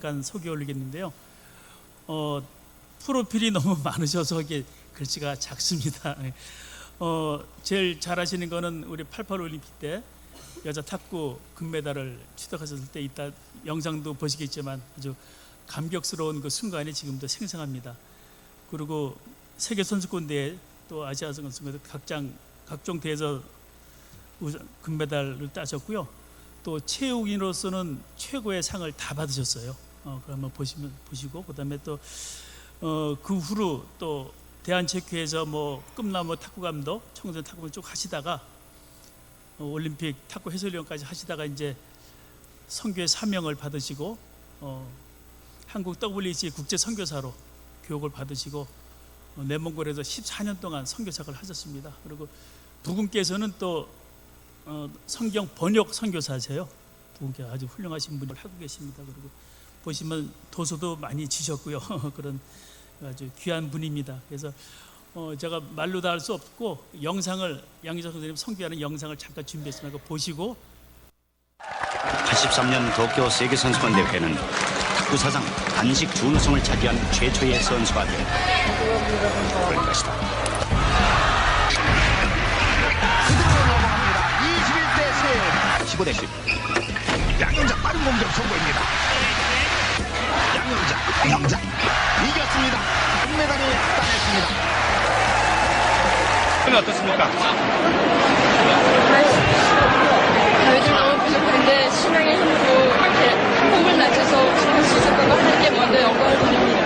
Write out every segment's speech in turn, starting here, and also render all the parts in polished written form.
잠깐 소개 올리겠는데요. 프로필이 너무 많으셔서 이게 글씨가 작습니다. 제일 잘하시는 거는 우리 88 올림픽 때 여자 탁구 금메달을 취득하셨을 때 이따 영상도 보시겠지만 아주 감격스러운 그 순간이 지금도 생생합니다. 그리고 세계 선수권 대회 또 아시아 선수권 각종 대회에서 금메달을 따셨고요. 또 체육인으로서는 최고의 상을 다 받으셨어요. 그러면 보시고 그다음에 또 그 후로 또 대한체육회에서 뭐 꿈나무 탁구 감독, 청소년 탁구를 쭉 하시다가 올림픽 탁구 해설위원까지 하시다가 이제 선교의 사명을 받으시고 한국 WC 국제 선교사로 교육을 받으시고 내몽골에서 14년 동안 선교사를 하셨습니다. 그리고 두 분께서는 또 성경 번역 선교사세요. 두 분께 아주 훌륭하신 분을 하고 계십니다. 그리고 보시면 도서도 많이 지셨고요. 그런 아주 귀한 분입니다. 그래서 제가 말로 다 할 수 없고 영상을 양희석 선생님 선교하는 영상을 잠깐 준비했습니다. 그거 보시고 83년 도쿄 세계선수권 대회는 탁구 사상 단식 준우승을 차지한 최초의 선수가 된 그럴 것이다. 15대 10. 양영자 빠른 공격 성공입니다. 양영자 이겼습니다. 금메달을 따냈습니다. 어떻습니까? 저희들 너무 부족한데 신앙의 힘으로 이렇게 한 몸을 낮춰서 지킬 수 있었던 거 하나님께 먼저 영광을 드립니다.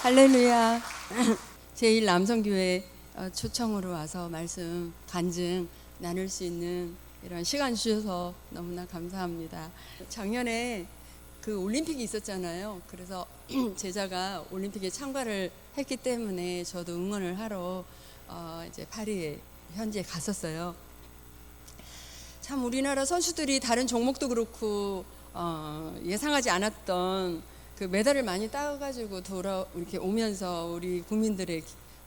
할렐루야. 제1남성교회 초청으로 와서 말씀 간증 나눌 수 있는 이런 시간 주셔서 너무나 감사합니다. 작년에 그 올림픽이 있었잖아요. 그래서 제자가 올림픽에 참가를 했기 때문에 저도 응원을 하러 이제 파리에 현지에 갔었어요. 참 우리나라 선수들이 다른 종목도 그렇고 예상하지 않았던 그 메달을 많이 따가지고 이렇게 오면서 우리 국민들의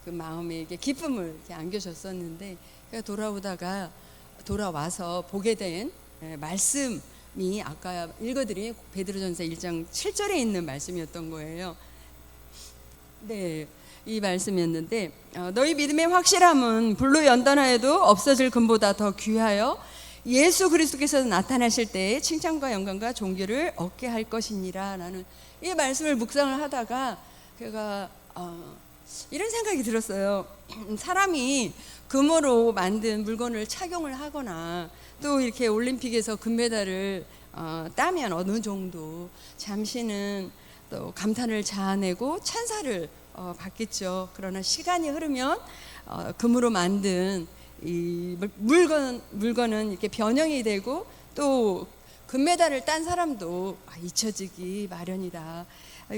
그 마음에 이렇게 기쁨을 이렇게 안겨줬었는데 돌아와서 보게 된 말씀이 아까 읽어드린 베드로전서 1장 7절에 있는 말씀이었던 거예요. 네, 이 말씀이었는데 너희 믿음의 확실함은 불로 연단하여도 없어질 금보다 더 귀하여 예수 그리스도께서 나타나실 때에 칭찬과 영광과 존귀를 얻게 할 것이니라. 라는 이 말씀을 묵상을 하다가 제가 이런 생각이 들었어요. 사람이 금으로 만든 물건을 착용을 하거나 또 이렇게 올림픽에서 금메달을 따면 어느 정도 잠시는 또 감탄을 자아내고 찬사를 받겠죠. 그러나 시간이 흐르면 금으로 만든 이 물건은 이렇게 변형이 되고 또 금메달을 딴 사람도 잊혀지기 마련이다.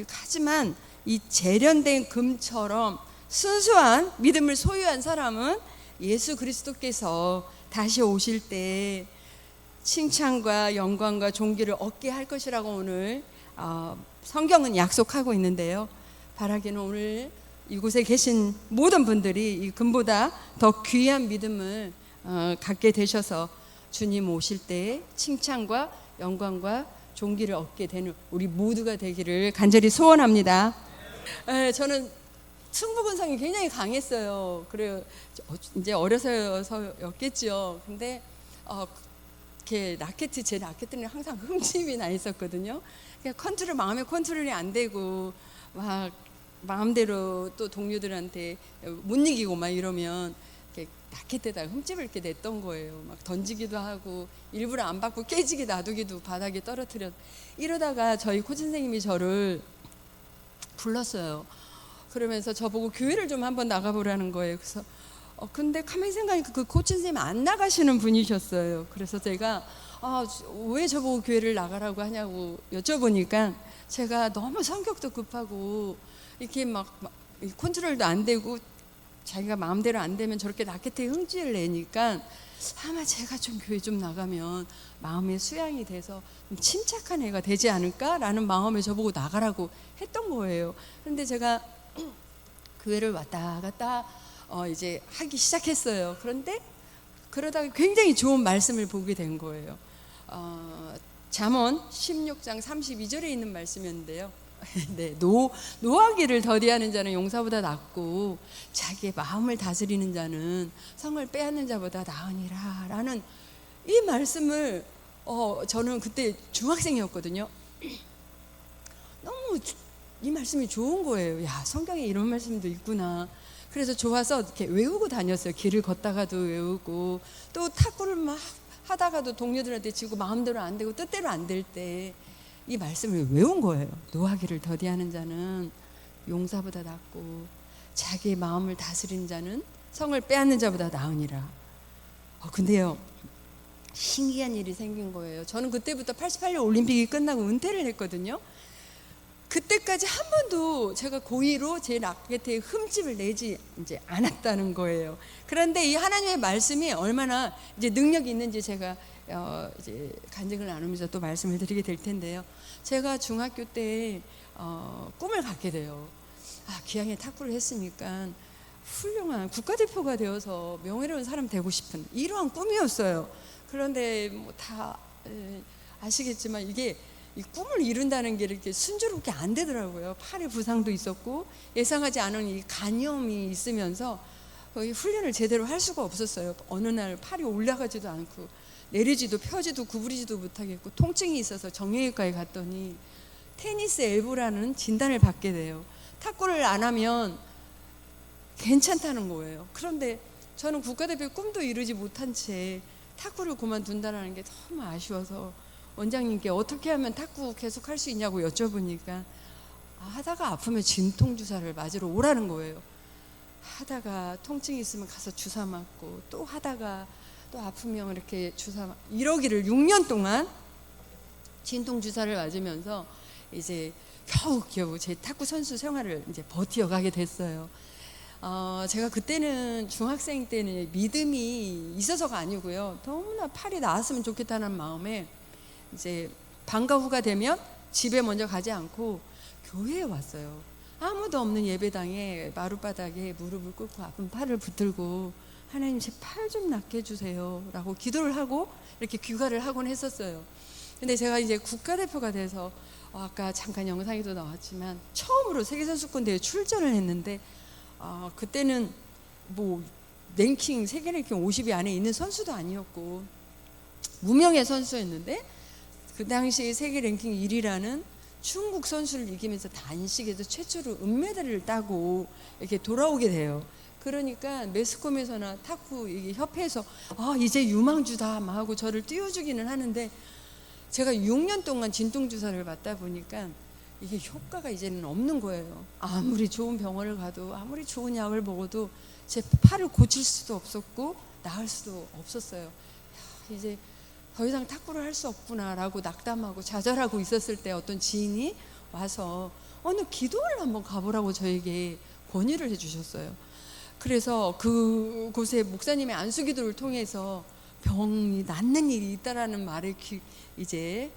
하지만 이 재련된 금처럼 순수한 믿음을 소유한 사람은 예수 그리스도께서 다시 오실 때 칭찬과 영광과 존귀를 얻게 할 것이라고 오늘 성경은 약속하고 있는데요. 바라기는 오늘 이곳에 계신 모든 분들이 이 금보다 더 귀한 믿음을 갖게 되셔서 주님 오실 때 칭찬과 영광과 존귀를 얻게 되는 우리 모두가 되기를 간절히 소원합니다. 네, 저는 승부근성이 굉장히 강했어요. 그래요. 이제 어려서였겠죠. 근데 이렇게 제 라켓들은 항상 흠집이 나 있었거든요. 그러니까 마음의 컨트롤이 안 되고 막 마음대로 또 동료들한테 못 이기고 막 이러면 이렇게 라켓에다가 흠집을 이렇게 냈던 거예요. 막 던지기도 하고 일부러 안 받고 깨지게 놔두기도 바닥에 떨어뜨려. 이러다가 저희 코치 선생님이 저를 불렀어요. 그러면서 저보고 교회를 좀 한번 나가보라는 거예요. 그래서 근데 가만히 생각하니까 그 코치 선생님 안 나가시는 분이셨어요. 그래서 제가 왜 저보고 교회를 나가라고 하냐고 여쭤보니까 제가 너무 성격도 급하고 이렇게 막 컨트롤도 안 되고 자기가 마음대로 안 되면 저렇게 라켓에 흥지를 내니까 아마 제가 좀 교회 좀 나가면 마음의 수양이 돼서 좀 침착한 애가 되지 않을까라는 마음에 저보고 나가라고 했던 거예요. 그런데 제가 교회를 왔다 갔다 이제 하기 시작했어요. 그런데 그러다가 굉장히 좋은 말씀을 보게 된 거예요. 잠언 16장 32절에 있는 말씀이었는데요. 네, 노하기를 더디하는 자는 용사보다 낫고 자기의 마음을 다스리는 자는 성을 빼앗는 자보다 나으니라 라는 이 말씀을 저는 그때 중학생이었거든요. 너무 이 말씀이 좋은 거예요. 야, 성경에 이런 말씀도 있구나. 그래서 좋아서 이렇게 외우고 다녔어요. 길을 걷다가도 외우고 또 탁구를 막 하다가도 동료들한테 지고 마음대로 안 되고 뜻대로 안 될 때 이 말씀을 외운 거예요. 노하기를 더디하는 자는 용사보다 낫고 자기의 마음을 다스리는 자는 성을 빼앗는 자보다 나으니라. 근데요, 신기한 일이 생긴 거예요. 저는 그때부터 88년 올림픽이 끝나고 은퇴를 했거든요. 그때까지 한 번도 제가 고의로 제 라켓에 흠집을 내지 이제 않았다는 거예요. 그런데 이 하나님의 말씀이 얼마나 이제 능력이 있는지 제가 이제 간증을 나누면서 또 말씀을 드리게 될 텐데요. 제가 중학교 때 꿈을 갖게 돼요. 기왕에 탁구를 했으니까 훌륭한 국가대표가 되어서 명예로운 사람 되고 싶은 이러한 꿈이었어요. 그런데 뭐 다 아시겠지만 이게 이 꿈을 이룬다는 게 이렇게 순조롭게 안 되더라고요. 팔에 부상도 있었고 예상하지 않은 이 간염이 있으면서 훈련을 제대로 할 수가 없었어요. 어느 날 팔이 올라가지도 않고 내리지도 펴지도 구부리지도 못하겠고 통증이 있어서 정형외과에 갔더니 테니스 엘보라는 진단을 받게 돼요. 탁구를 안 하면 괜찮다는 거예요. 그런데 저는 국가대표 꿈도 이루지 못한 채 탁구를 그만둔다는 게 너무 아쉬워서 원장님께 어떻게 하면 탁구 계속 할 수 있냐고 여쭤보니까 하다가 아프면 진통주사를 맞으러 오라는 거예요. 하다가 통증이 있으면 가서 주사 맞고 또 하다가 또 아프면 이렇게 주사 이러기를 6년 동안 진통주사를 맞으면서 이제 겨우 제 탁구 선수 생활을 이제 버티어가게 됐어요. 제가 그때는 중학생 때는 믿음이 있어서가 아니고요. 너무나 팔이 나았으면 좋겠다는 마음에 이제 방과 후가 되면 집에 먼저 가지 않고 교회에 왔어요. 아무도 없는 예배당에 마룻바닥에 무릎을 꿇고 아픈 팔을 붙들고 하나님 제 팔 좀 낫게 해주세요 라고 기도를 하고 이렇게 귀가를 하곤 했었어요. 근데 제가 이제 국가대표가 돼서 아까 잠깐 영상에도 나왔지만 처음으로 세계선수권대회에 출전을 했는데 그때는 뭐 랭킹 세계 랭킹 50위 안에 있는 선수도 아니었고 무명의 선수였는데 그 당시 세계 랭킹 1위라는 중국 선수를 이기면서 단식에서 최초로 은메달을 따고 이렇게 돌아오게 돼요. 그러니까 매스컴에서나 탁구 협회에서 이제 유망주다 막 하고 저를 띄워주기는 하는데 제가 6년 동안 진통주사를 맞다 보니까 이게 효과가 이제는 없는 거예요. 아무리 좋은 병원을 가도 아무리 좋은 약을 먹어도 제 팔을 고칠 수도 없었고 나을 수도 없었어요. 이제 더 이상 탁구를 할 수 없구나라고 낙담하고 좌절하고 있었을 때 어떤 지인이 와서 어느 기도를 한번 가보라고 저에게 권유를 해주셨어요. 그래서 그곳에 목사님의 안수기도를 통해서 병이 낫는 일이 있다라는 말에 이제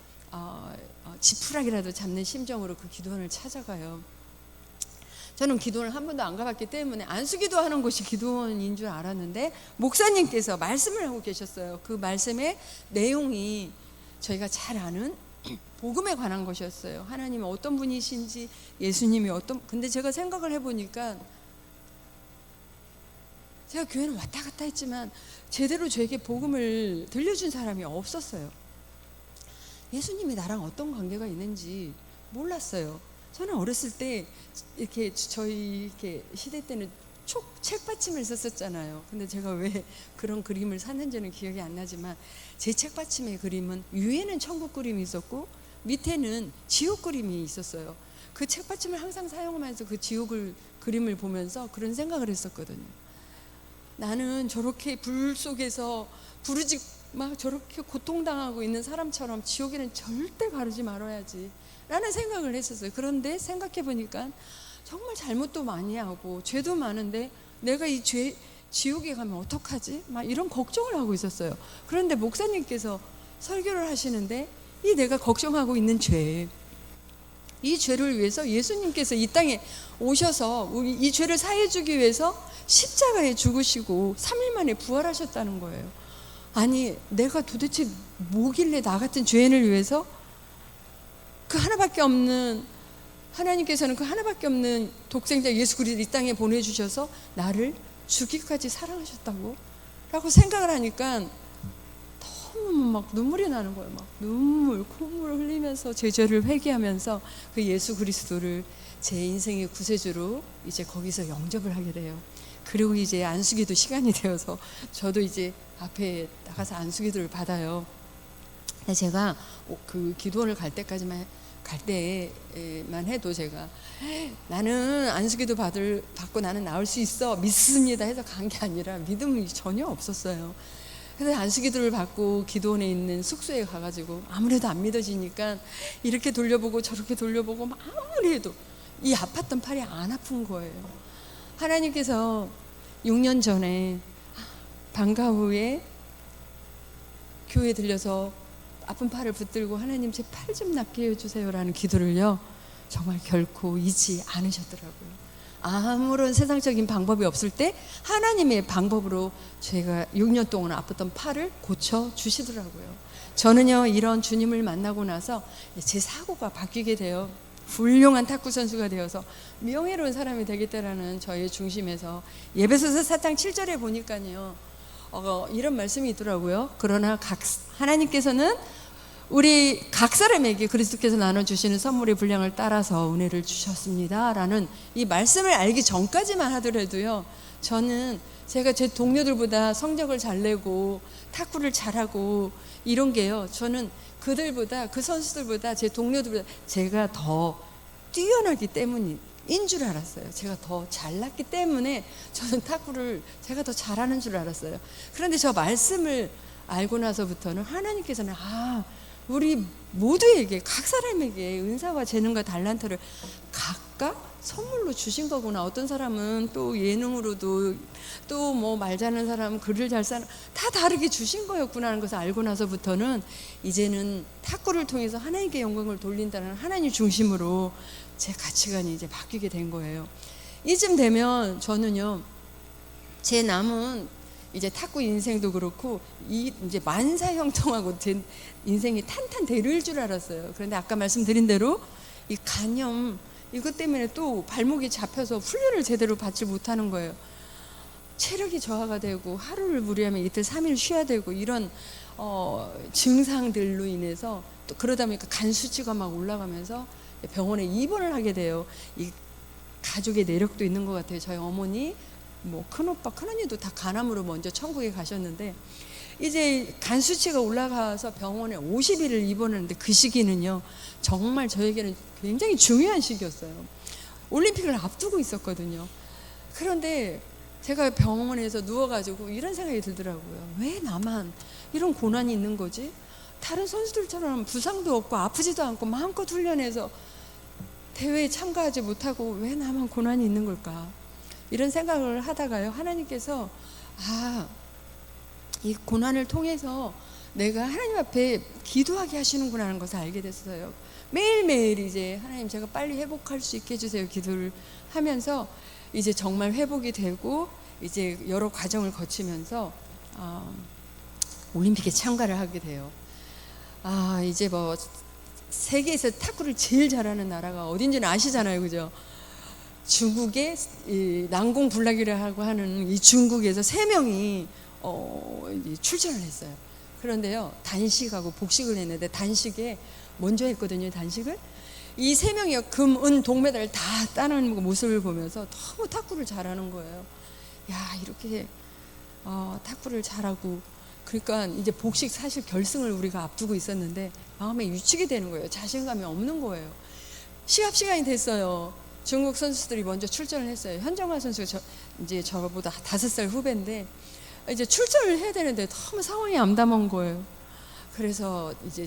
지푸라기라도 잡는 심정으로 그 기도원을 찾아가요. 저는 기도원을 한 번도 안 가봤기 때문에 안수기도 하는 곳이 기도원인 줄 알았는데 목사님께서 말씀을 하고 계셨어요. 그 말씀의 내용이 저희가 잘 아는 복음에 관한 것이었어요. 하나님이 어떤 분이신지, 예수님이 근데 제가 생각을 해보니까 제가 교회는 왔다 갔다 했지만 제대로 저에게 복음을 들려준 사람이 없었어요. 예수님이 나랑 어떤 관계가 있는지 몰랐어요. 저는 어렸을 때 이렇게 저희 이렇게 시대 때는 책받침을 썼었잖아요. 근데 제가 왜 그런 그림을 샀는지는 기억이 안 나지만 제 책받침의 그림은 위에는 천국 그림이 있었고 밑에는 지옥 그림이 있었어요. 그 책받침을 항상 사용하면서 그 지옥을 그림을 보면서 그런 생각을 했었거든요. 나는 저렇게 불 속에서 부르짖 막 저렇게 고통당하고 있는 사람처럼 지옥에는 절대 가르지 말아야지 라는 생각을 했었어요. 그런데 생각해 보니까 정말 잘못도 많이 하고 죄도 많은데 내가 이 지옥에 가면 어떡하지? 막 이런 걱정을 하고 있었어요. 그런데 목사님께서 설교를 하시는데 이 내가 걱정하고 있는 이 죄를 위해서 예수님께서 이 땅에 오셔서 이 죄를 사해 주기 위해서 십자가에 죽으시고 3일 만에 부활하셨다는 거예요. 아니 내가 도대체 뭐길래 나 같은 죄인을 위해서 그 하나밖에 없는 하나님께서는 그 하나밖에 없는 독생자 예수 그리스도를 이 땅에 보내주셔서 나를 죽기까지 사랑하셨다고? 라고 생각을 하니까 너무 막 눈물이 나는 거예요. 막 콧물을 흘리면서 제 죄를 회개하면서 그 예수 그리스도를 제 인생의 구세주로 이제 거기서 영접을 하게 돼요. 그리고 이제 안수기도 시간이 되어서 저도 이제 앞에 나가서 안수기도를 받아요. 제가 그 기도원을 갈 때만 해도 제가 나는 안수기도 받고 나는 나올 수 있어 믿습니다 해서 간 게 아니라 믿음이 전혀 없었어요. 그래서 안수기도를 받고 기도원에 있는 숙소에 가가지고 아무래도 안 믿어지니까 이렇게 돌려보고 저렇게 돌려보고 아무리 해도 이 아팠던 팔이 안 아픈 거예요. 하나님께서 6년 전에 방과 후에 교회에 들려서 아픈 팔을 붙들고 하나님 제 팔 좀 낫게 해주세요라는 기도를요 정말 결코 잊지 않으셨더라고요. 아무런 세상적인 방법이 없을 때 하나님의 방법으로 제가 6년 동안 아팠던 팔을 고쳐주시더라고요. 저는요 이런 주님을 만나고 나서 제 사고가 바뀌게 돼요. 훌륭한 탁구 선수가 되어서 명예로운 사람이 되겠다라는 저의 중심에서 예배소서 4장 7절에 보니까요 이런 말씀이 있더라고요. 그러나 하나님께서는 우리 각 사람에게 그리스도께서 나눠주시는 선물의 분량을 따라서 은혜를 주셨습니다 라는 이 말씀을 알기 전까지만 하더라도요 저는 제가 제 동료들보다 성적을 잘 내고 탁구를 잘하고 이런 게요 저는 그들보다 그 선수들보다 제 동료들보다 제가 더 뛰어나기 때문인 줄 알았어요. 제가 더 잘났기 때문에 저는 탁구를 제가 더 잘하는 줄 알았어요. 그런데 저 말씀을 알고 나서부터는 하나님께서는 우리 모두에게 각 사람에게 은사와 재능과 달란트를 각각 선물로 주신 거구나. 어떤 사람은 또 예능으로도 또 뭐 말 잘하는 사람은 글을 잘 쓰는 다 다르게 주신 거였구나 하는 것을 알고 나서부터는 이제는 탁구를 통해서 하나님께 영광을 돌린다는 하나님 중심으로 제 가치관이 이제 바뀌게 된 거예요. 이쯤 되면 저는요 제 남은 이제 탁구 인생도 그렇고 이제 만사형통하고 제 인생이 탄탄대로일 줄 알았어요. 그런데 아까 말씀드린 대로 이 간염 이것 때문에 또 발목이 잡혀서 훈련을 제대로 받지 못하는 거예요. 체력이 저하가 되고 하루를 무리하면 이틀 3일 쉬어야 되고 이런 증상들로 인해서 또 그러다 보니까 간 수치가 막 올라가면서 병원에 입원을 하게 돼요. 이 가족의 내력도 있는 것 같아요. 저희 어머니 뭐 큰오빠 큰언니도 다 간암으로 먼저 천국에 가셨는데 이제 간 수치가 올라가서 병원에 50일을 입원했는데 그 시기는요 정말 저에게는 굉장히 중요한 시기였어요. 올림픽을 앞두고 있었거든요. 그런데 제가 병원에서 누워가지고 이런 생각이 들더라고요. 왜 나만 이런 고난이 있는 거지? 다른 선수들처럼 부상도 없고 아프지도 않고 마음껏 훈련해서 대회에 참가하지 못하고 왜 나만 고난이 있는 걸까? 이런 생각을 하다가요 하나님께서 이 고난을 통해서 내가 하나님 앞에 기도하게 하시는구나 하는 것을 알게 됐어요. 매일매일 이제 하나님 제가 빨리 회복할 수 있게 해주세요 기도를 하면서 이제 정말 회복이 되고 이제 여러 과정을 거치면서 올림픽에 참가를 하게 돼요. 이제 뭐 세계에서 탁구를 제일 잘하는 나라가 어딘지는 아시잖아요, 그죠? 중국의 이 난공불락이라고 하는 이 중국에서 3명이 출전을 했어요. 그런데요, 단식하고 복식을 했는데 단식에 먼저 했거든요. 단식을 이 3명이 금, 은, 동메달을 다 따는 모습을 보면서 너무 탁구를 잘하는 거예요. 야, 이렇게 탁구를 잘하고, 그러니까 이제 복식 사실 결승을 우리가 앞두고 있었는데 마음에 위축이 되는 거예요. 자신감이 없는 거예요. 시합 시간이 됐어요. 중국 선수들이 먼저 출전을 했어요. 현정화 선수가 이제 저보다 5살 후배인데 이제 출전을 해야 되는데 너무 상황이 암담한 거예요. 그래서 이제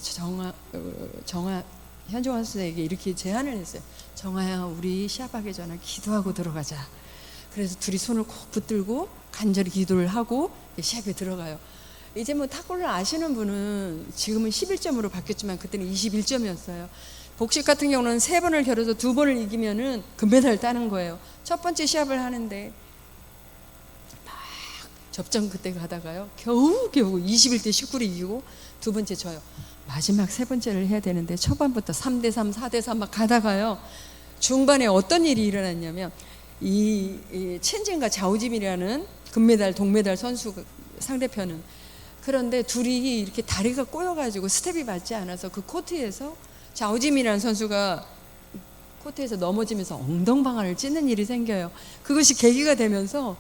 현정화 선수에게 이렇게 제안을 했어요. 정화야, 우리 시합하기 전에 기도하고 들어가자. 그래서 둘이 손을 꼭 붙들고 간절히 기도를 하고 시합에 들어가요. 이제 뭐 탁구를 아시는 분은 지금은 11점으로 바뀌었지만 그때는 21점이었어요. 복식 같은 경우는 3번을 겨뤄서 2번을 이기면은 금메달을 따는 거예요. 첫 번째 시합을 하는데 막 접전 그때 가다가요, 겨우 21대 19를 이기고 2번째 져요. 마지막 3번째를 해야 되는데 초반부터 3대 3, 4대 3 막 가다가요, 중반에 어떤 일이 일어났냐면 이 첸진과 자오짐이라는 금메달, 동메달 선수 상대편은, 그런데 둘이 이렇게 다리가 꼬여가지고 스텝이 맞지 않아서 그 코트에서 자오짐이라는 선수가 코트에서 넘어지면서 엉덩방아를 찢는 일이 생겨요. 그것이 계기가 되면서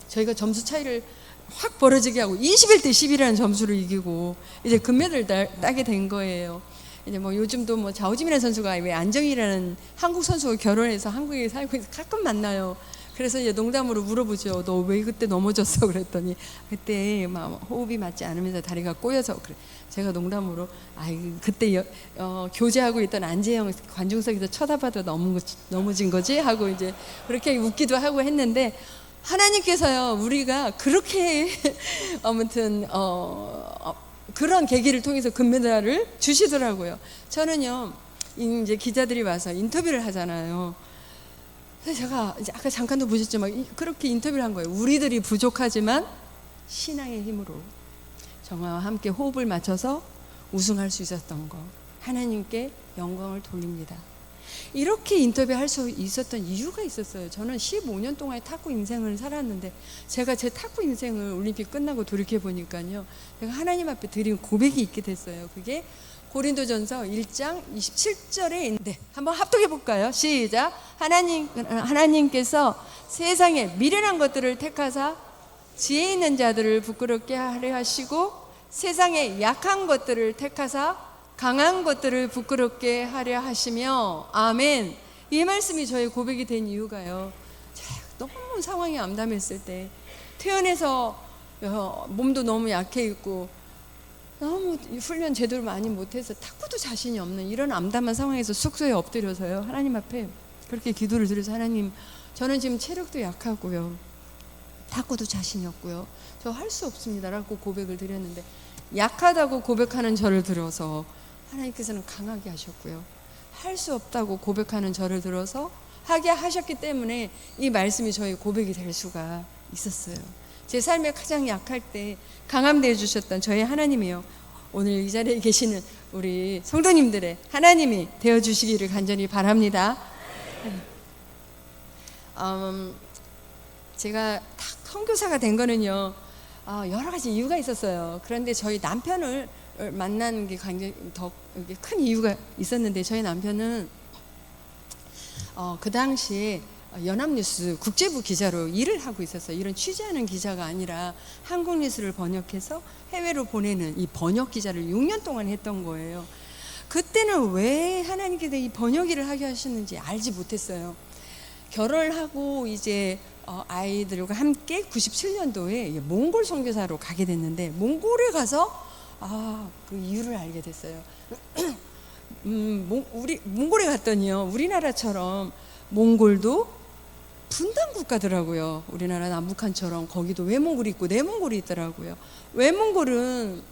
저희가 점수 차이를 확 벌어지게 하고 21대 10이라는 점수를 이기고 이제 금메달을 따게 된 거예요. 이제 뭐 요즘도 뭐 자오짐이라는 선수가 왜 안정이라는 한국 선수가 결혼해서 한국에 살고 있어 가끔 만나요. 그래서 이제 농담으로 물어보죠. 너 왜 그때 넘어졌어? 그랬더니 그때 막 호흡이 맞지 않으면서 다리가 꼬여서 그래. 제가 농담으로 그때 교제하고 있던 안재영 관중석에서 쳐다봐도 넘어진 거지 하고 이제 그렇게 웃기도 하고 했는데, 하나님께서요, 우리가 그렇게 아무튼 그런 계기를 통해서 금메달을 주시더라고요. 저는요, 이제 기자들이 와서 인터뷰를 하잖아요. 그래서 제가 이제 아까 잠깐도 보셨지만 그렇게 인터뷰를 한 거예요. 우리들이 부족하지만 신앙의 힘으로 정화와 함께 호흡을 맞춰서 우승할 수 있었던 거, 하나님께 영광을 돌립니다. 이렇게 인터뷰할 수 있었던 이유가 있었어요. 저는 15년 동안의 탁구 인생을 살았는데 제가 제 탁구 인생을 올림픽 끝나고 돌이켜 보니까요, 제가 하나님 앞에 드린 고백이 있게 됐어요. 그게 고린도전서 1장 27절에 있는데 한번 합독해 볼까요? 시작. 하나님께서 세상에 미련한 것들을 택하사 지혜 있는 자들을 부끄럽게 하려 하시고 세상에 약한 것들을 택하사 강한 것들을 부끄럽게 하려 하시며, 아멘. 이 말씀이 저의 고백이 된 이유가요, 너무 상황이 암담했을 때, 태어나서 몸도 너무 약해 있고 너무 훈련 제대로 많이 못해서 탁구도 자신이 없는 이런 암담한 상황에서 숙소에 엎드려서요, 하나님 앞에 그렇게 기도를 드려서, 하나님, 저는 지금 체력도 약하고요, 탁구도 자신이 없고요, 저 할 수 없습니다 라고 고백을 드렸는데, 약하다고 고백하는 저를 들어서 하나님께서는 강하게 하셨고요, 할 수 없다고 고백하는 저를 들어서 하게 하셨기 때문에 이 말씀이 저의 고백이 될 수가 있었어요. 제 삶에 가장 약할 때 강함되어 주셨던 저희 하나님이요, 오늘 이 자리에 계시는 우리 성도님들의 하나님이 되어 주시기를 간절히 바랍니다. 제가 딱 선교사가 된 거는요, 여러 가지 이유가 있었어요. 그런데 저희 남편을 만나는 게 굉장히 더 큰 이유가 있었는데, 저희 남편은 그 당시에 연합뉴스 국제부 기자로 일을 하고 있었어요. 이런 취재하는 기자가 아니라 한국 뉴스를 번역해서 해외로 보내는 이 번역 기자를 6년 동안 했던 거예요. 그때는 왜 하나님께서 이 번역 일을 하게 하셨는지 알지 못했어요. 결혼을 하고 이제 아이들과 함께 97년도에 몽골 선교사로 가게 됐는데, 몽골에 가서 그 이유를 알게 됐어요. 몽골에 갔더니요, 우리나라처럼 몽골도 분단 국가더라고요. 우리나라 남북한처럼 거기도 외몽골이 있고 내몽골이 있더라고요. 외몽골은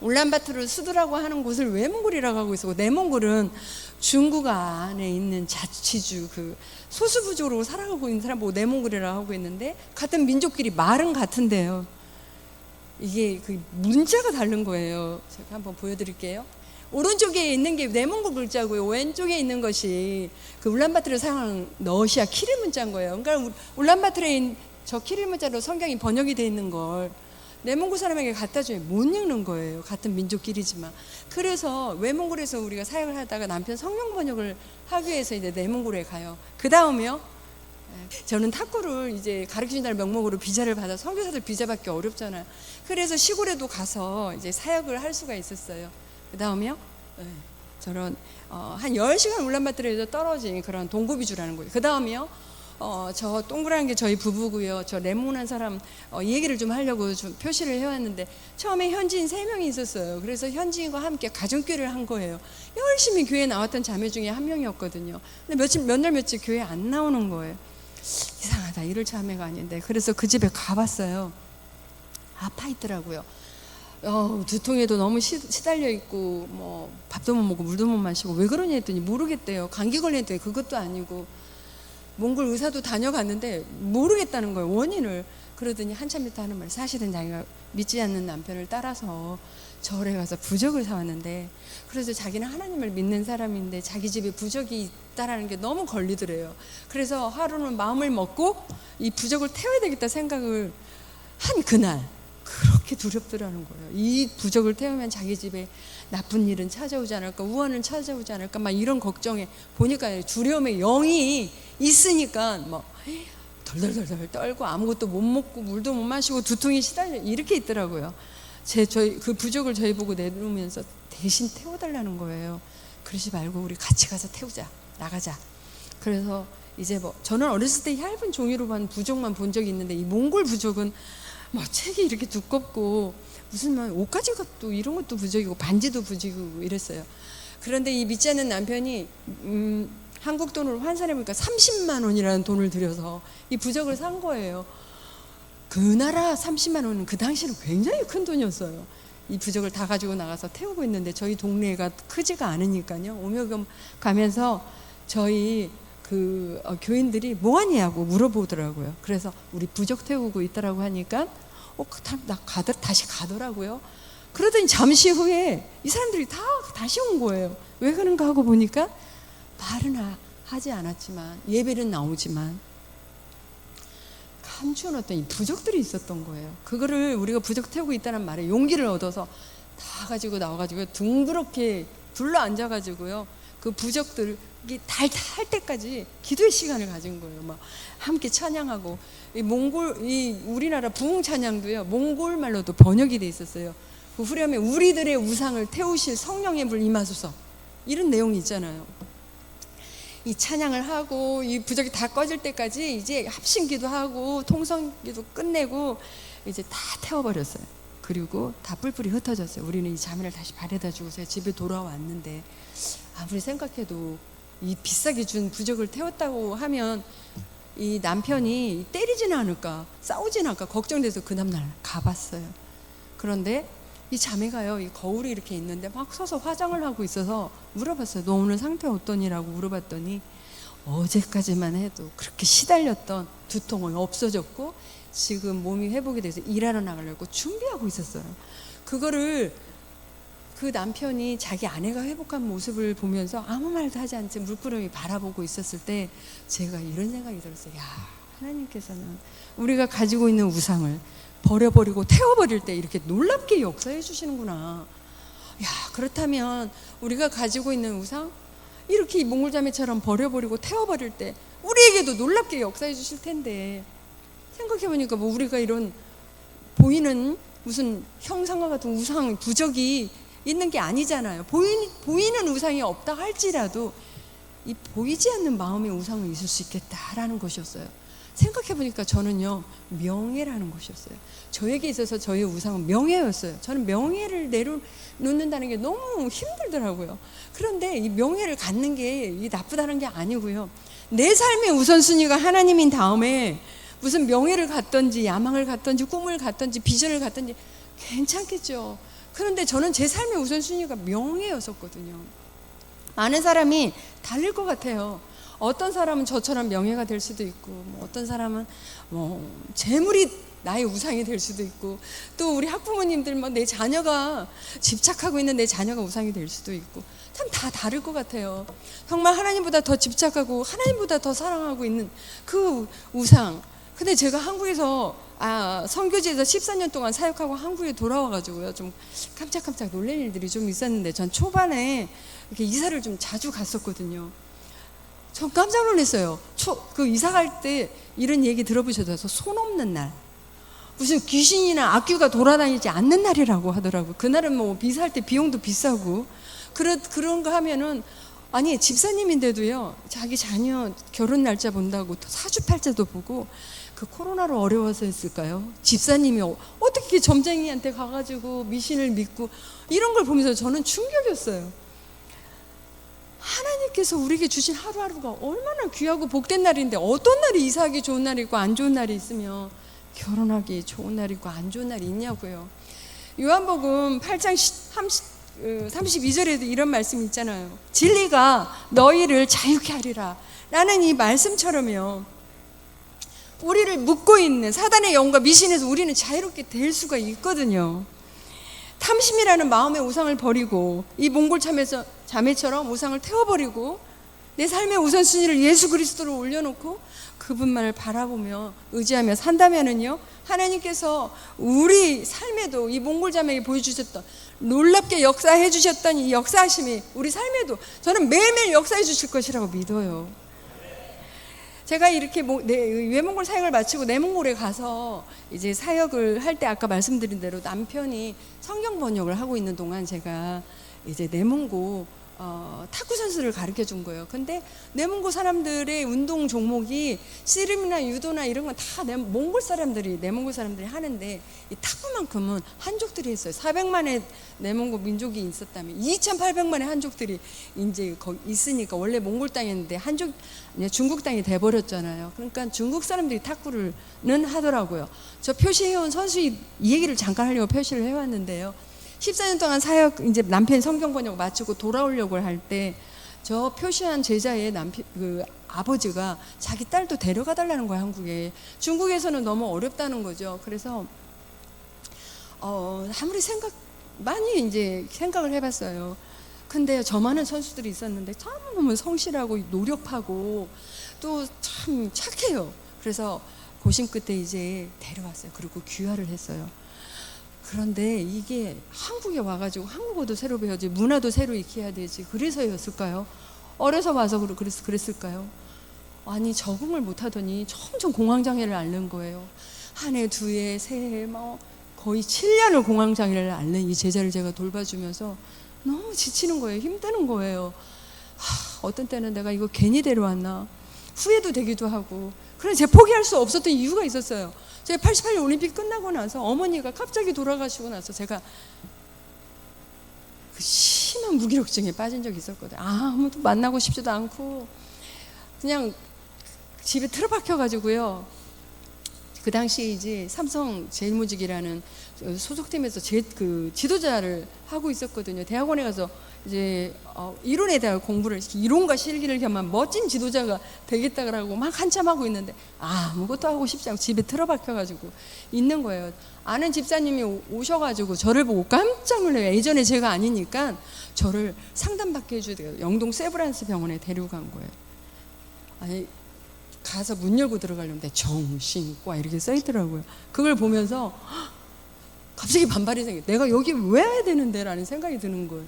울란바토르 수도라고 하는 곳을 외몽골이라고 하고 있고, 내몽골은 중국 안에 있는 자치주, 그 소수부족으로 살아가고 있는 사람 보고 내몽골이라고 하고 있는데, 같은 민족끼리 말은 같은데요, 이게 그 문자가 다른 거예요. 제가 한번 보여드릴게요. 오른쪽에 있는 게 네몽골 글자고요. 왼쪽에 있는 것이 그 울란바토르에 사용하는 러시아 키릴 문자인 거예요. 그러니까 울란바토르에 있는 저 키릴 문자로 성경이 번역이 돼 있는 걸 네몽골 사람에게 갖다 주면 못 읽는 거예요. 같은 민족끼리지만. 그래서 외몽골에서 우리가 사역을 하다가 남편 성경 번역을 하기 위해서 이제 네몽골에 가요. 그 다음에요. 저는 탁구를 이제 가르쳐준다는 명목으로 비자를 받아 선교사들 비자 받기 어렵잖아요. 그래서 시골에도 가서 이제 사역을 할 수가 있었어요. 그 다음에요. 저런 한 10시간 울란바토르에서 떨어진 그런 동고비주라는 거예요. 그 다음에요. 저 동그란 게 저희 부부고요. 저 레몬한 사람 이 얘기를 좀 하려고 좀 표시를 해왔는데 처음에 현지인 3명이 있었어요. 그래서 현지인과 함께 가정교회를 한 거예요. 열심히 교회에 나왔던 자매 중에 한 명이었거든요. 근데 몇 날 며칠 교회에 안 나오는 거예요. 이상하다, 이럴 자매가 아닌데. 그래서 그 집에 가봤어요. 아파 있더라고요. 두통에도 너무 시달려 있고 뭐 밥도 못 먹고 물도 못 마시고 왜 그러냐 했더니 모르겠대요. 감기 걸렸더니 그것도 아니고 몽골 의사도 다녀갔는데 모르겠다는 거예요, 원인을. 그러더니 한참 있다 하는 말, 사실은 자기가 믿지 않는 남편을 따라서 절에 가서 부적을 사왔는데, 그래서 자기는 하나님을 믿는 사람인데 자기 집에 부적이 있다라는 게 너무 걸리더래요. 그래서 하루는 마음을 먹고 이 부적을 태워야 되겠다 생각을 한 그날 그렇게 두렵더라는 거예요. 이 부적을 태우면 자기 집에 나쁜 일은 찾아오지 않을까, 우환은 찾아오지 않을까, 막 이런 걱정에 보니까 두려움의 영이 있으니까 막 덜덜덜덜 떨고 아무것도 못 먹고 물도 못 마시고 두통이 시달려 이렇게 있더라고요. 저희 그 부적을 저희 보고 내놓으면서 대신 태워달라는 거예요. 그러지 말고 우리 같이 가서 태우자, 나가자. 그래서 이제 뭐 저는 어렸을 때 얇은 종이로 반 부적만 본 적이 있는데 이 몽골 부적은 뭐 책이 이렇게 두껍고 무슨 막 옷가지 것도 이런 것도 부적이고 반지도 부적이고 이랬어요. 그런데 이 믿지 않는 남편이 한국 돈으로 환산해 보니까 30만 원이라는 돈을 들여서 이 부적을 산 거예요. 그 나라 30만 원은 그 당시는 굉장히 큰 돈이었어요. 이 부적을 다 가지고 나가서 태우고 있는데 저희 동네가 크지가 않으니까요. 오며 가면서 저희 그 교인들이 뭐하냐고 물어보더라고요. 그래서 우리 부적 태우고 있더라고 하니까 다시 가더라고요. 그러더니 잠시 후에 이 사람들이 다 다시 온 거예요. 왜 그런가 하고 보니까 말은 하지 않았지만 예배는 나오지만 감추어놨던 이 부적들이 있었던 거예요. 그거를 우리가 부적 태우고 있다는 말에 용기를 얻어서 다 가지고 나와가지고 둥그렇게 둘러 앉아가지고요. 그 부적들이 탈 때까지 기도의 시간을 가진 거예요. 막 함께 찬양하고 이 우리나라 부흥 찬양도요. 몽골 말로도 번역이 돼 있었어요. 그 후렴에 우리들의 우상을 태우실 성령의 불 임하소서 이런 내용이 있잖아요. 이 찬양을 하고 이 부적이 다 꺼질 때까지 이제 합심기도 하고 통성기도 끝내고 이제 다 태워버렸어요. 그리고 다 뿔뿔이 흩어졌어요. 우리는 이 자매를 다시 바래다 주고서 집에 돌아왔는데 아무리 생각해도 이 비싸게 준 부적을 태웠다고 하면 이 남편이 때리지는 않을까, 싸우지는 않을까 걱정돼서 그 다음날 가봤어요. 그런데 이 자매가요, 이 거울이 이렇게 있는데 막 서서 화장을 하고 있어서 물어봤어요. 너 오늘 상태 어떠니라고 물어봤더니 어제까지만 해도 그렇게 시달렸던 두통은 없어졌고 지금 몸이 회복이 돼서 일하러 나가려고 준비하고 있었어요. 그거를 그 남편이 자기 아내가 회복한 모습을 보면서 아무 말도 하지 않지 물끄러미 바라보고 있었을 때 제가 이런 생각이 들었어요. 야, 하나님께서는 우리가 가지고 있는 우상을 버려버리고 태워버릴 때 이렇게 놀랍게 역사해 주시는구나. 야, 그렇다면 우리가 가지고 있는 우상 이렇게 몽골자매처럼 버려버리고 태워버릴 때 우리에게도 놀랍게 역사해 주실 텐데 생각해보니까 뭐 우리가 이런 보이는 무슨 형상과 같은 우상 부적이 있는 게 아니잖아요. 보이는 우상이 없다 할지라도 이 보이지 않는 마음의 우상은 있을 수 있겠다라는 것이었어요. 생각해보니까 저는요 명예라는 것이었어요. 저에게 있어서 저의 우상은 명예였어요. 저는 명예를 내려놓는다는 게 너무 힘들더라고요. 그런데 이 명예를 갖는 게 나쁘다는 게 아니고요. 내 삶의 우선순위가 하나님인 다음에 무슨 명예를 갖든지 야망을 갖든지 꿈을 갖든지 비전을 갖든지 괜찮겠죠. 그런데 저는 제 삶의 우선순위가 명예였었거든요. 많은 사람이 다를 것 같아요. 어떤 사람은 저처럼 명예가 될 수도 있고, 뭐 어떤 사람은 뭐 재물이 나의 우상이 될 수도 있고, 또 우리 학부모님들 뭐 내 자녀가 집착하고 있는 내 자녀가 우상이 될 수도 있고, 참 다 다를 것 같아요. 정말 하나님보다 더 집착하고 하나님보다 더 사랑하고 있는 그 우상. 근데 제가 한국에서 선교지에서 14년 동안 사역하고 한국에 돌아와가지고요, 좀 깜짝깜짝 놀랄 일들이 좀 있었는데, 전 초반에 이렇게 이사를 좀 자주 갔었거든요. 전 깜짝 놀랐어요. 그 이사 갈 때 이런 얘기 들어보셔서 손 없는 날, 무슨 귀신이나 악귀가 돌아다니지 않는 날이라고 하더라고요. 그날은 뭐 이사할 때 비용도 비싸고 그런 거 하면은, 아니 집사님인데도요, 자기 자녀 결혼 날짜 본다고 사주팔자도 보고, 그 코로나로 어려워서 했을까요? 집사님이 어떻게 점쟁이한테 가가지고 미신을 믿고, 이런 걸 보면서 저는 충격이었어요. 하나님께서 우리에게 주신 하루하루가 얼마나 귀하고 복된 날인데, 어떤 날이 이사하기 좋은 날이 있고 안 좋은 날이 있으며 결혼하기 좋은 날이 있고 안 좋은 날이 있냐고요. 요한복음 8장 32절에도 이런 말씀이 있잖아요. 진리가 너희를 자유케 하리라 라는 이 말씀처럼요, 우리를 묶고 있는 사단의 영과 미신에서 우리는 자유롭게 될 수가 있거든요. 탐심이라는 마음의 우상을 버리고, 이 몽골 자매처럼 우상을 태워버리고, 내 삶의 우선순위를 예수 그리스도로 올려놓고 그분만을 바라보며 의지하며 산다면은요, 하나님께서 우리 삶에도 이 몽골 자매에게 보여주셨던, 놀랍게 역사해 주셨던 이 역사하심이 우리 삶에도 저는 매일매일 역사해 주실 것이라고 믿어요. 제가 이렇게 외몽골 사역을 마치고 내몽골에 가서 이제 사역을 할 때, 아까 말씀드린 대로 남편이 성경 번역을 하고 있는 동안 제가 이제 내몽고 탁구 선수를 가르쳐 준 거예요. 근데 내몽고 사람들의 운동 종목이 씨름이나 유도나 이런 건 다 내몽고 사람들이 하는데, 이 탁구만큼은 한족들이 했어요. 400만의 내몽고 민족이 있었다면 2,800만의 한족들이 이제 거기 있으니까, 원래 몽골 땅이었는데 중국 땅이 돼버렸잖아요. 그러니까 중국 사람들이 탁구는 하더라고요. 저 표시해온 선수 이 얘기를 잠깐 하려고 표시를 해왔는데요. 14년 동안 사역, 이제 남편 성경 번역 마치고 돌아오려고 할 때, 저 표시한 제자의 아버지가 자기 딸도 데려가 달라는 거예요, 한국에. 중국에서는 너무 어렵다는 거죠. 그래서 아무리 많이 이제 생각을 해봤어요. 근데 저 많은 선수들이 있었는데 너무 성실하고 노력하고 또 참 착해요. 그래서 고심 끝에 이제 데려왔어요. 그리고 귀화를 했어요. 그런데 이게 한국에 와가지고 한국어도 새로 배워야지, 문화도 새로 익혀야 되지, 그래서였을까요? 어려서 와서 그랬을까요? 아니, 적응을 못하더니 점점 공황장애를 앓는 거예요. 한 해, 두 해, 세 해, 거의 7년을 공황장애를 앓는 이 제자를 제가 돌봐주면서 너무 지치는 거예요. 힘드는 거예요. 어떤 때는 내가 이거 괜히 데려왔나 후회도 되기도 하고. 그래서 제가 포기할 수 없었던 이유가 있었어요. 제가 88년 올림픽 끝나고 나서 어머니가 갑자기 돌아가시고 나서 제가 그 심한 무기력증에 빠진 적이 있었거든요. 아무도 만나고 싶지도 않고 그냥 집에 틀어박혀 가지고요. 그 당시 이제 삼성 제일모직이라는 소속팀에서 그 지도자를 하고 있었거든요. 대학원에 가서 이제 이론에 대한 공부를, 이론과 실기를 겸한 멋진 지도자가 되겠다고 막 한참 하고 있는데 아무것도 하고 싶지 않고 집에 틀어박혀가지고 있는 거예요. 아는 집사님이 오셔가지고 저를 보고 깜짝 놀라요. 예전에 제가 아니니까 저를 상담받게 해주대요. 영동 세브란스 병원에 데려간 거예요. 아니, 가서 문 열고 들어가려는데 정신과 이렇게 써있더라고요. 그걸 보면서 갑자기 반발이 생겨요. 내가 여기 왜 와야 되는데 라는 생각이 드는 거예요.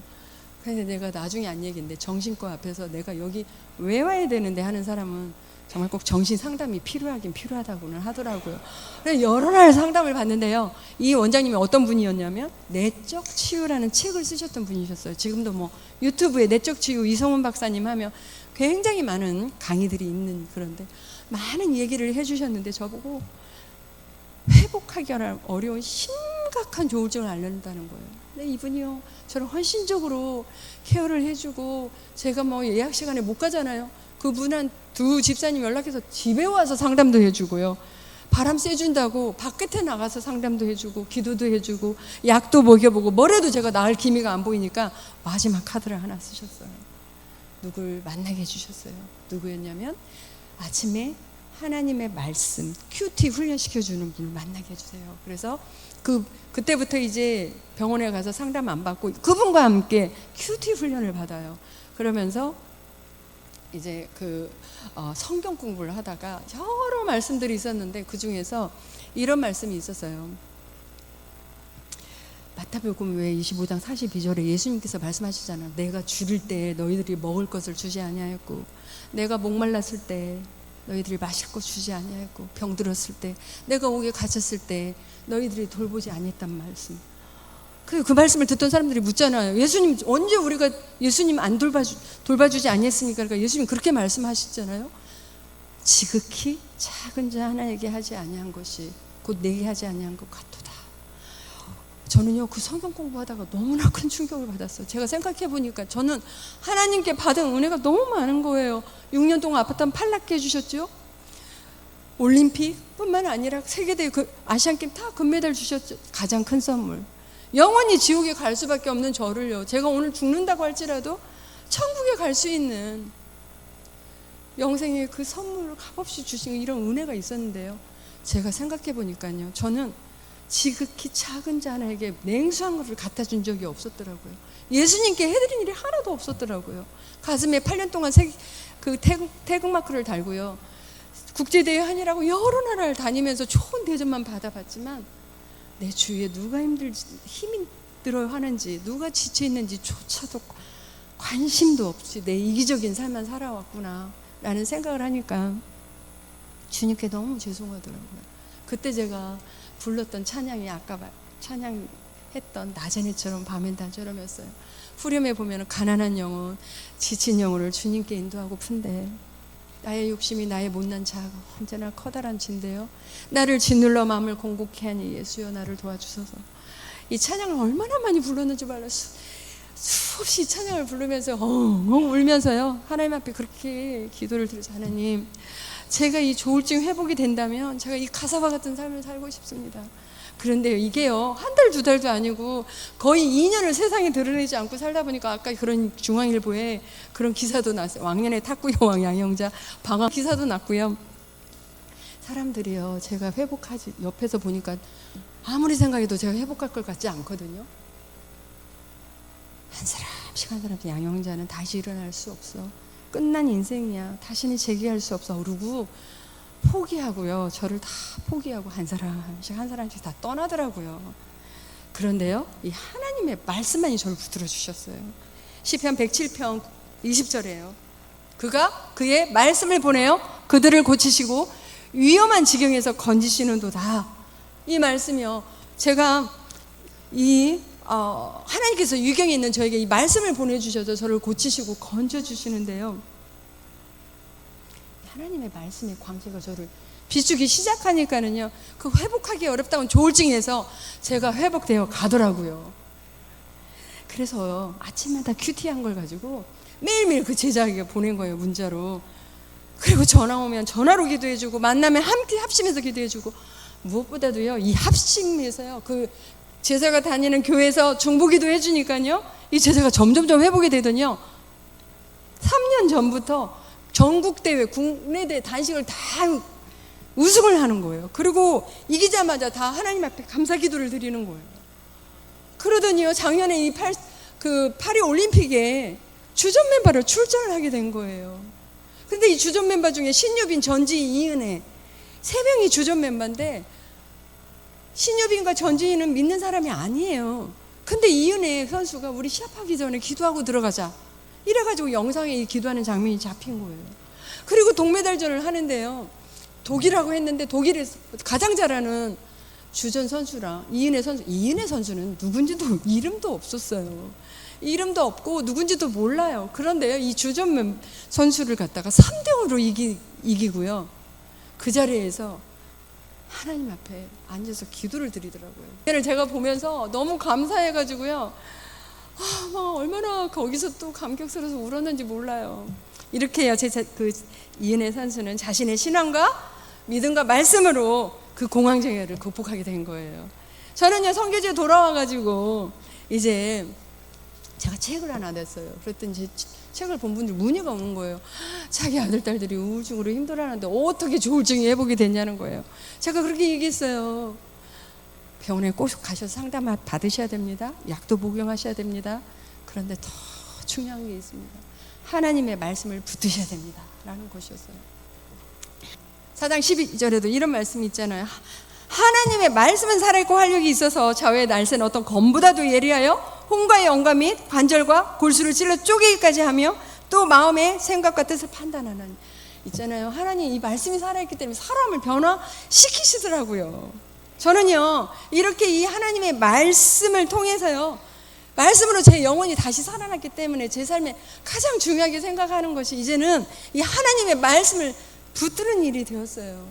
그런데 내가 나중에 한 얘기인데, 정신과 앞에서 내가 여기 왜 와야 되는데 하는 사람은 정말 꼭 정신 상담이 필요하다고는 하더라고요. 그래서 여러 날 상담을 받는데요. 이 원장님이 어떤 분이었냐면 내적 치유라는 책을 쓰셨던 분이셨어요. 지금도 뭐 유튜브에 내적 치유 이성훈 박사님 하면 굉장히 많은 강의들이 있는, 그런데 많은 얘기를 해주셨는데 저보고 회복하기 어려운 심각한 조울증을 앓는다는 거예요. 근데 이분이요, 저를 헌신적으로 케어를 해주고, 제가 뭐 예약 시간에 못 가잖아요. 그분 두 집사님 연락해서 집에 와서 상담도 해주고요. 바람 쐬준다고 바깥에 나가서 상담도 해주고, 기도도 해주고, 약도 먹여보고, 뭐래도 제가 나을 기미가 안 보이니까 마지막 카드를 하나 쓰셨어요. 누굴 만나게 해주셨어요. 누구였냐면 아침에 하나님의 말씀 큐티 훈련시켜주는 분을 만나게 해주세요. 그래서 그때부터 이제 병원에 가서 상담 안 받고 그분과 함께 큐티 훈련을 받아요. 그러면서 이제 성경 공부를 하다가 여러 말씀들이 있었는데 그 중에서 이런 말씀이 있었어요. 마태복음 왜 25장 42절에 예수님께서 말씀하시잖아요. 내가 줄일 때 너희들이 먹을 것을 주지 아니하였고, 내가 목말랐을 때 너희들이 마실 것 주지 아니하였고, 병들었을 때, 내가 옥에 갇혔을 때 너희들이 돌보지 아니했단 말씀. 그 말씀을 듣던 사람들이 묻잖아요. 예수님 언제 우리가 예수님 안 돌봐주지 아니했습니까? 그러니까 예수님 그렇게 말씀하시잖아요. 지극히 작은 자 하나에게 하지 아니한 것이 곧 내게 하지 아니한 것 같도다. 저는요 그 성경 공부하다가 너무나 큰 충격을 받았어요. 제가 생각해 보니까 저는 하나님께 받은 은혜가 너무 많은 거예요. 6년 동안 아팠던 팔락게 해주셨죠. 올림픽뿐만 아니라 세계대회 아시안게임 다 금메달 주셨죠. 가장 큰 선물. 영원히 지옥에 갈 수밖에 없는 저를요, 제가 오늘 죽는다고 할지라도 천국에 갈 수 있는 영생의 그 선물을 값없이 주신 이런 은혜가 있었는데요, 제가 생각해 보니까요, 저는 지극히 작은 자 하나에게 냉수한 것을 갖다 준 적이 없었더라고요. 예수님께 해드린 일이 하나도 없었더라고요. 가슴에 8년 동안 태극마크를 달고요, 국제대회 하느라고 여러 나라를 다니면서 좋은 대접만 받아봤지만 내 주위에 누가 힘이 들어 하는지, 누가 지쳐 있는지 조차도 관심도 없이 내 이기적인 삶만 살아왔구나 라는 생각을 하니까 주님께 너무 죄송하더라고요. 그때 제가 불렀던 찬양이 아까 찬양했던 낮에처럼 밤엔 다저럼이었어요. 후렴에 보면 가난한 영혼, 지친 영혼을 주님께 인도하고 푼데 나의 욕심이 나의 못난 자아가 언제나 커다란 진데요, 나를 짓눌러 마음을 공곡케 하니 예수여 나를 도와주소서. 이 찬양을 얼마나 많이 불렀는지 몰라요. 수없이 찬양을 부르면서 울면서요 하나님 앞에 그렇게 기도를 드려서, 하나님 제가 이 조울증 회복이 된다면 제가 이 가사와 같은 삶을 살고 싶습니다. 그런데 이게요 한 달 두 달도 아니고 거의 2년을 세상에 드러내지 않고 살다 보니까 아까 그런 중앙일보에 그런 기사도 났어요. 왕년의 탁구 여왕 양영자 방황 기사도 났고요. 사람들이요 제가 회복하지 옆에서 보니까 아무리 생각해도 제가 회복할 것 같지 않거든요. 한 사람씩 양영자는 다시 일어날 수 없어, 끝난 인생이야, 다시는 재기할 수 없어 그러고 포기하고요, 저를 다 포기하고 한 사람씩 다 떠나더라고요. 그런데요 이 하나님의 말씀만이 저를 붙들어 주셨어요. 시편 107편 20절이에요. 그가 그의 말씀을 보내요 그들을 고치시고 위험한 지경에서 건지시는도다. 이 말씀이요, 제가 하나님께서 유경에 있는 저에게 이 말씀을 보내주셔서 저를 고치시고 건져주시는데요, 하나님의 말씀의 광채가 저를 비추기 시작하니까는요 그 회복하기 어렵다는 조울증에서 제가 회복되어 가더라고요. 그래서 아침마다 큐티한 걸 가지고 매일매일 그 제자에게 보낸 거예요, 문자로. 그리고 전화 오면 전화로 기도해주고, 만나면 함께 합심해서 기도해주고, 무엇보다도요 이 합심에서요 그 제자가 다니는 교회에서 중보기도 해주니까요 이 제자가 점점점 회복이 되더니요 3년 전부터 전국대회, 국내대회 단식을 다 우승을 하는 거예요. 그리고 이기자마자 다 하나님 앞에 감사기도를 드리는 거예요. 그러더니요 작년에 이 파리 올림픽에 주전 멤버로 출전을 하게 된 거예요. 근데 이 주전 멤버 중에 신유빈, 전지희, 이은혜 3명이 주전 멤버인데, 신유빈과 전지희는 믿는 사람이 아니에요. 근데 이은혜 선수가 우리 시합하기 전에 기도하고 들어가자 이래가지고 영상에 이 기도하는 장면이 잡힌 거예요. 그리고 동메달전을 하는데요, 독일하고 했는데 독일에서 가장 잘하는 주전 선수랑 이은혜 선수는 누군지도 이름도 없었어요. 이름도 없고 누군지도 몰라요. 그런데요 이 주전 선수를 갖다가 3대5로 이기고요 그 자리에서 하나님 앞에 앉아서 기도를 드리더라고요. 제가 보면서 너무 감사해가지고요 얼마나 거기서 또 감격스러워서 울었는지 몰라요. 이렇게요 그 이은혜 선수는 자신의 신앙과 믿음과 말씀으로 그 공황장애를 극복하게 된 거예요. 저는요 선교지에 돌아와가지고 이제 제가 책을 하나 냈어요. 그랬더니 제 책을 본 분들 문의가 오는 거예요. 자기 아들, 딸들이 우울증으로 힘들어하는데 어떻게 조울증이 회복이 됐냐는 거예요. 제가 그렇게 얘기했어요. 병원에 꼭 가셔서 상담 받으셔야 됩니다. 약도 복용하셔야 됩니다. 그런데 더 중요한 게 있습니다. 하나님의 말씀을 붙드셔야 됩니다. 라는 것이었어요. 4장 12절에도 이런 말씀이 있잖아요. 하나님의 말씀은 살아있고 활력이 있어서 좌우의 날쌘 어떤 검보다도 예리하여 혼과 영과 및 관절과 골수를 찔러 쪼개기까지 하며 또 마음의 생각과 뜻을 판단하는, 있잖아요. 하나님 이 말씀이 살아있기 때문에 사람을 변화시키시더라고요. 저는요 이렇게 이 하나님의 말씀을 통해서요, 말씀으로 제 영혼이 다시 살아났기 때문에 제 삶에 가장 중요하게 생각하는 것이 이제는 이 하나님의 말씀을 붙드는 일이 되었어요.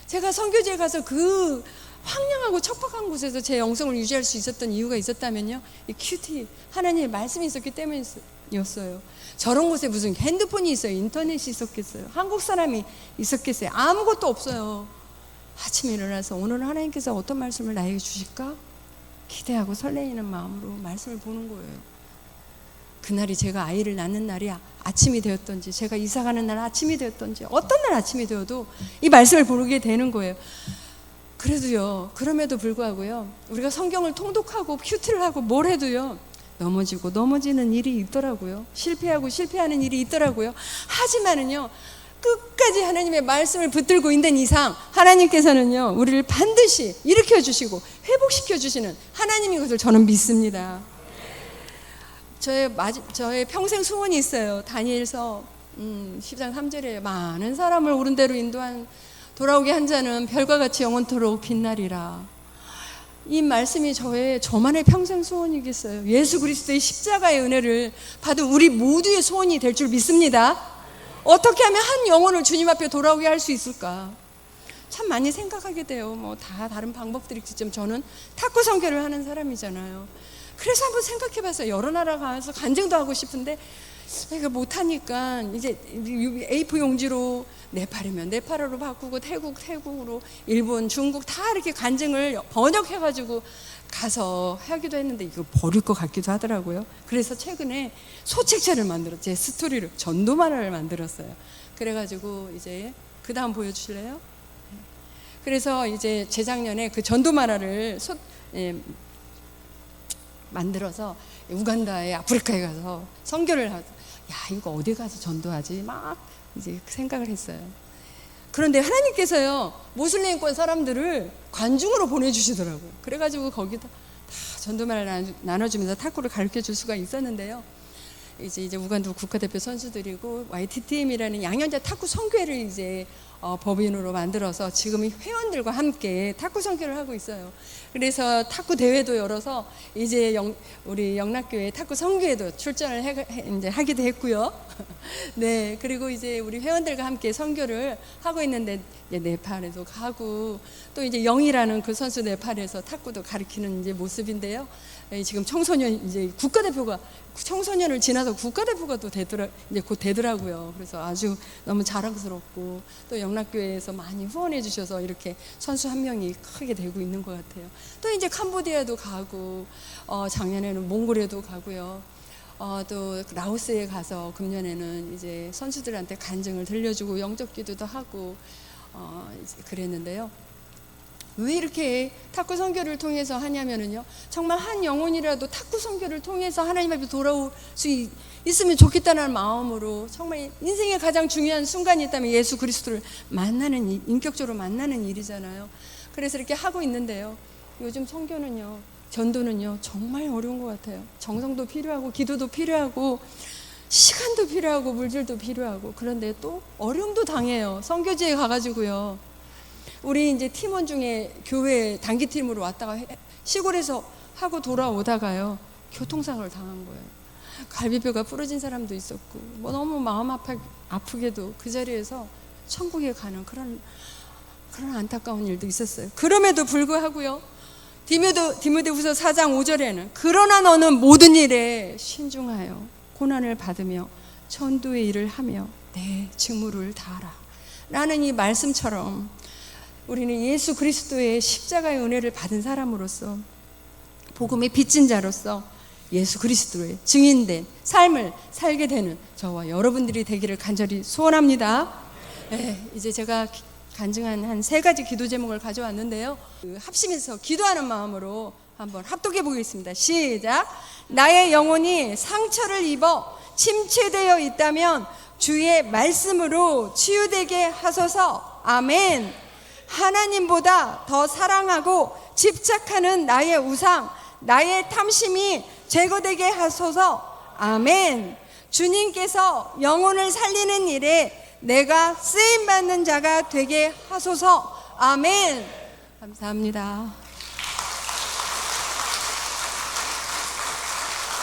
제가 선교지에 가서 그 황량하고 척박한 곳에서 제 영성을 유지할 수 있었던 이유가 있었다면요, 이 큐티 하나님의 말씀이 있었기 때문이었어요. 저런 곳에 무슨 핸드폰이 있어요, 인터넷이 있었겠어요, 한국 사람이 있었겠어요? 아무것도 없어요. 아침에 일어나서 오늘 하나님께서 어떤 말씀을 나에게 주실까 기대하고 설레이는 마음으로 말씀을 보는 거예요. 그날이 제가 아이를 낳는 날이 아침이 되었던지, 제가 이사가는 날 아침이 되었던지, 어떤 날 아침이 되어도 이 말씀을 보게 되는 거예요. 그래도요, 그럼에도 불구하고요, 우리가 성경을 통독하고 큐티를 하고 뭘 해도요, 넘어지고 넘어지는 일이 있더라고요. 실패하고 실패하는 일이 있더라고요. 하지만은요, 끝까지 하나님의 말씀을 붙들고 있는 이상 하나님께서는요, 우리를 반드시 일으켜 주시고 회복시켜 주시는 하나님인 것을 저는 믿습니다. 저의 평생 소원이 있어요. 다니엘서 10장 3절에 많은 사람을 옳은 대로 인도한 돌아오게 한 자는 별과 같이 영원토록 빛나리라. 이 말씀이 저만의 평생 소원이겠어요. 예수 그리스도의 십자가의 은혜를 받은 우리 모두의 소원이 될 줄 믿습니다. 어떻게 하면 한 영혼을 주님 앞에 돌아오게 할 수 있을까? 참 많이 생각하게 돼요. 뭐 다 다른 방법들이 있지만 저는 탁구 선교를 하는 사람이잖아요. 그래서 한번 생각해봤어요. 여러 나라 가서 간증도 하고 싶은데 내가 못하니까 이제 A4 용지로 네팔이면 네팔어로 바꾸고 태국으로 일본, 중국 다 이렇게 간증을 번역해가지고 가서 하기도 했는데 이거 버릴 것 같기도 하더라고요. 그래서 최근에 소책자를 만들었죠. 제 스토리를 전도 만화를 만들었어요. 그래가지고 이제 그 다음 보여주실래요? 그래서 이제 재작년에 그 전도 만화를 만들어서 우간다에 아프리카에 가서 선교를 하고, 야 이거 어디 가서 전도하지 막 이제 생각을 했어요. 그런데 하나님께서요 모슬림권 사람들을 관중으로 보내주시더라고요. 그래가지고 거기다 다 전도만을 나눠주면서 탁구를 가르쳐줄 수가 있었는데요. 이제 우간다 국가대표 선수들이고 YTTM이라는 양현자 탁구 선교회를 이제 법인으로 만들어서 지금 회원들과 함께 탁구 선교를 하고 있어요. 그래서 탁구 대회도 열어서 이제 우리 영락교회 탁구 선교회도 출전을 이제 하기도 했고요. 네, 그리고 이제 우리 회원들과 함께 선교를 하고 있는데 이제 네팔에도 가고 또 이제 영이라는 그 선수 네팔에서 탁구도 가르치는 이제 모습인데요. 지금 청소년 이제 국가대표가 청소년을 지나서 국가대표가 또 이제 곧 되더라고요. 그래서 아주 너무 자랑스럽고 또 영락교회에서 많이 후원해 주셔서 이렇게 선수 한 명이 크게 되고 있는 것 같아요. 또 이제 캄보디아도 가고 작년에는 몽골에도 가고요. 또 라오스에 가서 금년에는 이제 선수들한테 간증을 들려주고 영적 기도도 하고 그랬는데요. 왜 이렇게 탁구 선교를 통해서 하냐면은요, 정말 한 영혼이라도 탁구 선교를 통해서 하나님 앞에 돌아올 수 있으면 좋겠다는 마음으로 정말 인생의 가장 중요한 순간이 있다면 예수 그리스도를 만나는 인격적으로 만나는 일이잖아요. 그래서 이렇게 하고 있는데요, 요즘 선교는요, 전도는요 정말 어려운 것 같아요. 정성도 필요하고 기도도 필요하고 시간도 필요하고 물질도 필요하고, 그런데 또 어려움도 당해요. 선교지에 가가지고요, 우리 이제 팀원 중에 교회 단기팀으로 왔다가 시골에서 하고 돌아오다가요 교통사고를 당한 거예요. 갈비뼈가 부러진 사람도 있었고 뭐 너무 마음 아프게도 그 자리에서 천국에 가는 그런 안타까운 일도 있었어요. 그럼에도 불구하고요, 디모데후서 4장 5절에는 그러나 너는 모든 일에 신중하여 고난을 받으며 전도의 일을 하며 내 직무를 다하라 라는 이 말씀처럼 우리는 예수 그리스도의 십자가의 은혜를 받은 사람으로서 복음의 빚진 자로서 예수 그리스도의 증인된 삶을 살게 되는 저와 여러분들이 되기를 간절히 소원합니다. 이제 제가 간증한 한 3가지 기도 제목을 가져왔는데요. 합심해서 기도하는 마음으로 한번 합독해 보겠습니다. 시작. 나의 영혼이 상처를 입어 침체되어 있다면 주의 말씀으로 치유되게 하소서. 아멘. 하나님보다 더 사랑하고 집착하는 나의 우상, 나의 탐심이 제거되게 하소서. 아멘. 주님께서 영혼을 살리는 일에 내가 쓰임받는 자가 되게 하소서. 아멘. 감사합니다.